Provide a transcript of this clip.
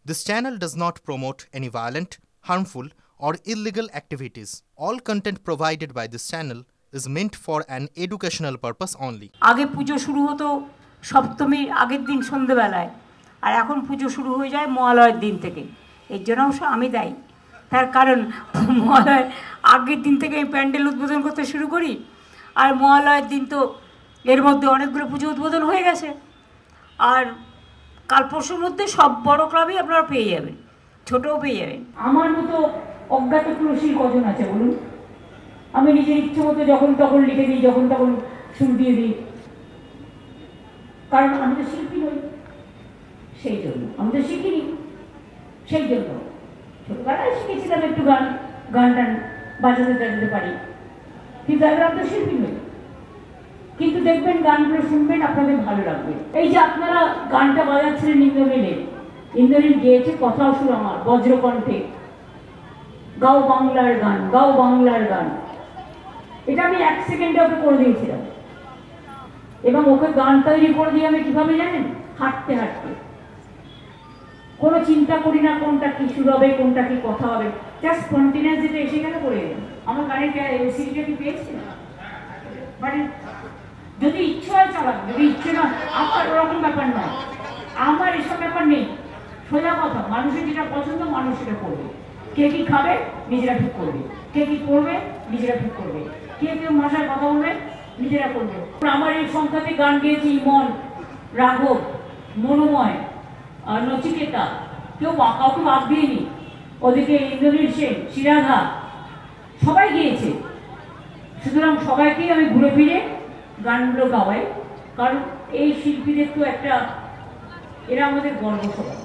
This channel does not promote any violent, harmful, or illegal activities. All content provided by this channel is meant for an educational purpose only. আগে পুজো শুরু হতো সপ্তমীর আগের দিন সন্ধ্যেবেলায়, আর এখন পুজো শুরু হয়ে যায় মহালয়ের দিন থেকে। এর জন্য অবশ্য আমি দায়ী, তার কারণ মহালয়ের আগের দিন থেকে আমি প্যান্ডেল উদ্বোধন করতে শুরু করি, আর মহালয়ের দিন তো এর মধ্যে অনেকগুলো পুজো উদ্বোধন হয়ে গেছে। আর কাল পরশুর মধ্যে সব বড় ক্লাবই আপনারা পেয়ে যাবেন, ছোটও পেয়ে যাবেন। আমার মতো অজ্ঞাত তুলসীর কজন আছে বলুন? আমি নিজের ইচ্ছে মতো যখন তখন লিখে দিই, যখন তখন সুর দিয়ে দিই, কারণ আমি তো শিল্পী নই। সেই জন্য আমি তো শিখিনি, সেই জন্য ছোটবেলায় শিখেছিলাম একটু গান টান বাজাতে টাজাতে পারি, কিন্তু আমি তো শিল্পী নই। কিন্তু দেখবেন গানগুলো শুনবেন, আপনাদের ভালো লাগবে। এই যে আপনারা গানটা বাজাচ্ছিলেন ইন্দ্রনীলের, ইন্দ্রনীল গেয়েছে কথাও সুর আমার বজ্রকণ্ঠে, গাও বাংলার গান, গাও বাংলার গান। এটা আমি 1 সেকেন্ডে ওকে করে দিয়েছিলাম, এবং ওকে গান তৈরি করে দিয়ে আমি কিভাবে জানেন? হাঁটতে হাঁটতে, কোনো চিন্তা করি না কোনটা কি সুর হবে, কোনটা কি কথা হবে, জাস্ট স্পন্টেনিয়াস যেটা এসে গেলে করে গেল। আমার গানের সিডিটা কি পেয়েছি না, মানে যদি ইচ্ছে হয় চালাবো, যদি ইচ্ছে না আপনার ওরকম ব্যাপার নয়, আমার এসব ব্যাপার নেই। সোজা কথা, মানুষের যেটা পছন্দ মানুষ সেটা করবে। কে কি খাবে নিজেরা ঠিক করবে, কে কি করবে নিজেরা ঠিক করবে, কে কেউ ভাষায় কথা বলবে নিজেরা করবে। আমার এই সংখ্যাতে গান গেয়েছি ইমন, রাঘব, মনোময়, নচিকেতা, কাউকে বাদ দিইনি। ওদিকে ইন্দ্রনীল সেন, শিরাধা, সবাই গিয়েছে। সুতরাং সবাইকেই আমি ঘুরে ফিরে গানগুলো গাওয়াই, কারণ এই শিল্পীদের তো একটা, এরা আমাদের গর্ব সবাই।